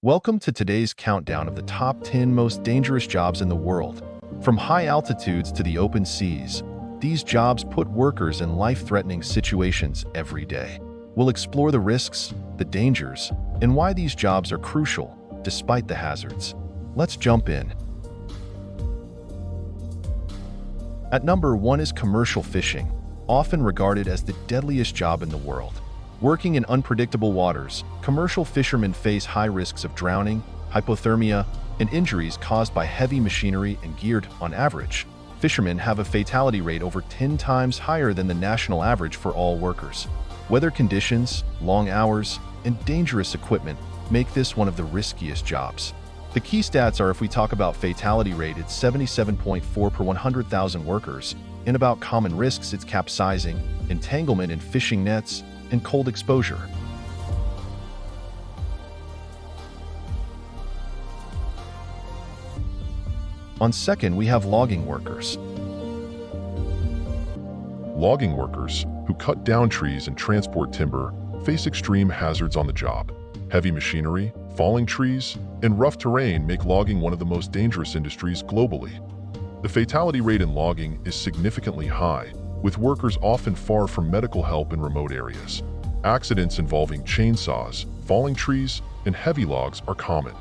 Welcome to today's countdown of the top 10 most dangerous jobs in the world. From high altitudes to the open seas, these jobs put workers in life-threatening situations every day. We'll explore the risks, the dangers, and why these jobs are crucial despite the hazards. Let's jump in. At number 1 is commercial fishing, often regarded as the deadliest job in the world. Working in unpredictable waters, commercial fishermen face high risks of drowning, hypothermia, and injuries caused by heavy machinery and gear. On average, fishermen have a fatality rate over 10 times higher than the national average for all workers. Weather conditions, long hours, and dangerous equipment make this one of the riskiest jobs. The key stats are, if we talk about fatality rate, it's 77.4 per 100,000 workers. And about common risks, it's capsizing, entanglement in fishing nets, and cold exposure. On second, we have logging workers. Logging workers, who cut down trees and transport timber, face extreme hazards on the job. Heavy machinery, falling trees, and rough terrain make logging one of the most dangerous industries globally. The fatality rate in logging is significantly high, with workers often far from medical help in remote areas. Accidents involving chainsaws, falling trees, and heavy logs are common.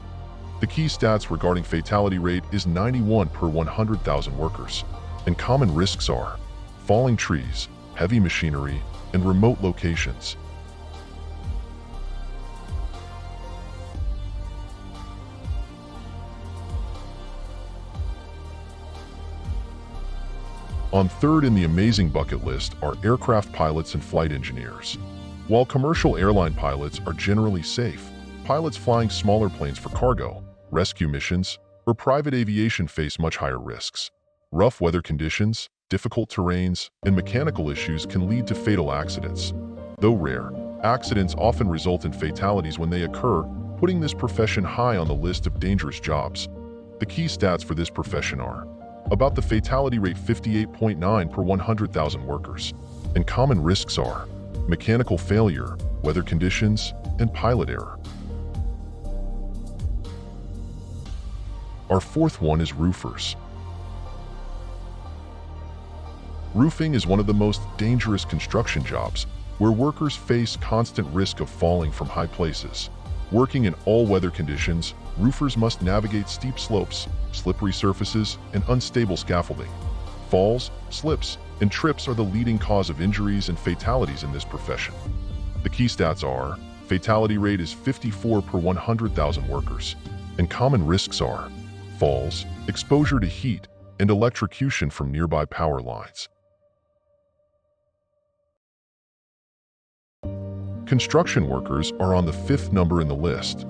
The key stats regarding fatality rate is 91 per 100,000 workers, and common risks are falling trees, heavy machinery, and remote locations. On third in the amazing bucket list are aircraft pilots and flight engineers. While commercial airline pilots are generally safe, pilots flying smaller planes for cargo, rescue missions, or private aviation face much higher risks. Rough weather conditions, difficult terrains, and mechanical issues can lead to fatal accidents. Though rare, accidents often result in fatalities when they occur, putting this profession high on the list of dangerous jobs. The key stats for this profession are about the fatality rate 58.9 per 100,000 workers, and common risks are mechanical failure, weather conditions, and pilot error. Our fourth one is roofers. Roofing is one of the most dangerous construction jobs, where workers face constant risk of falling from high places. Working in all weather conditions, roofers must navigate steep slopes, slippery surfaces, and unstable scaffolding. Falls, slips, and trips are the leading cause of injuries and fatalities in this profession. The key stats are fatality rate is 54 per 100,000 workers, and common risks are falls, exposure to heat, and electrocution from nearby power lines. Construction workers are on the fifth number in the list.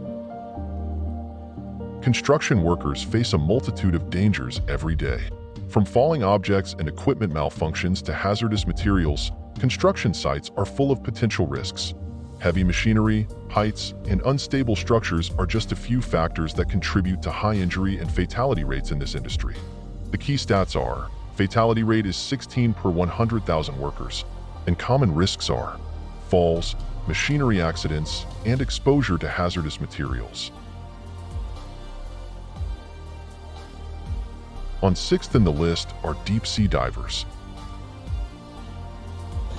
Construction workers face a multitude of dangers every day. From falling objects and equipment malfunctions to hazardous materials, construction sites are full of potential risks. Heavy machinery, heights, and unstable structures are just a few factors that contribute to high injury and fatality rates in this industry. The key stats are fatality rate is 16 per 100,000 workers, and common risks are falls, machinery accidents, and exposure to hazardous materials. On sixth in the list are deep-sea divers.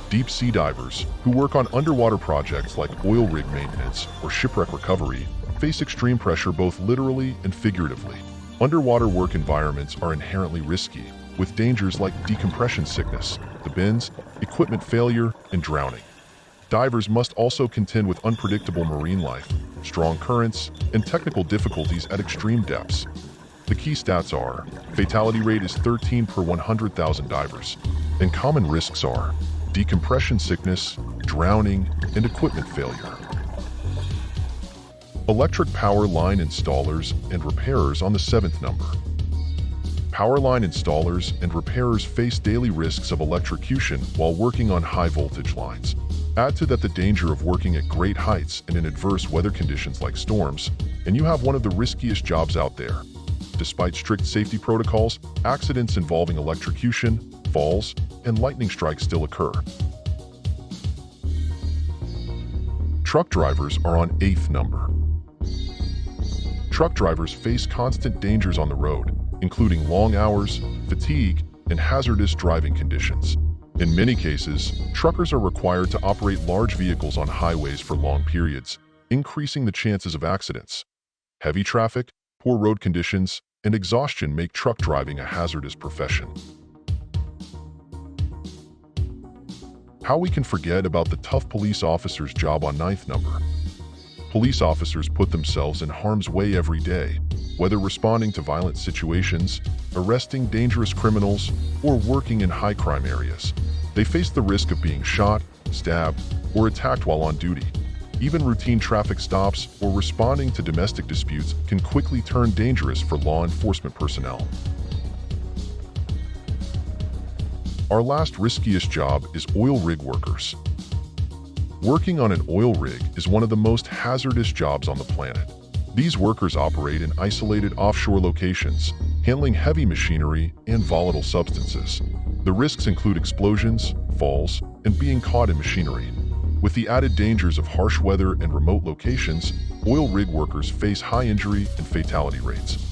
Deep-sea divers, who work on underwater projects like oil rig maintenance or shipwreck recovery, face extreme pressure both literally and figuratively. Underwater work environments are inherently risky, with dangers like decompression sickness, the bends, equipment failure, and drowning. Divers must also contend with unpredictable marine life, strong currents, and technical difficulties at extreme depths. The key stats are fatality rate is 13 per 100,000 divers, and common risks are decompression sickness, drowning, and equipment failure. Electric power line installers and repairers on the seventh number. Power line installers and repairers face daily risks of electrocution while working on high voltage lines. Add to that the danger of working at great heights and in adverse weather conditions like storms, and you have one of the riskiest jobs out there. Despite strict safety protocols, accidents involving electrocution, falls, and lightning strikes still occur. Truck drivers are on eighth number. Truck drivers face constant dangers on the road, including long hours, fatigue, and hazardous driving conditions. In many cases, truckers are required to operate large vehicles on highways for long periods, increasing the chances of accidents. Heavy traffic, poor road conditions, and exhaustion make truck driving a hazardous profession. How we can forget about the tough police officer's job on ninth number. Police officers put themselves in harm's way every day, whether responding to violent situations, arresting dangerous criminals, or working in high-crime areas. They face the risk of being shot, stabbed, or attacked while on duty. Even routine traffic stops or responding to domestic disputes can quickly turn dangerous for law enforcement personnel. Our last riskiest job is oil rig workers. Working on an oil rig is one of the most hazardous jobs on the planet. These workers operate in isolated offshore locations, handling heavy machinery and volatile substances. The risks include explosions, falls, and being caught in machinery. With the added dangers of harsh weather and remote locations, oil rig workers face high injury and fatality rates.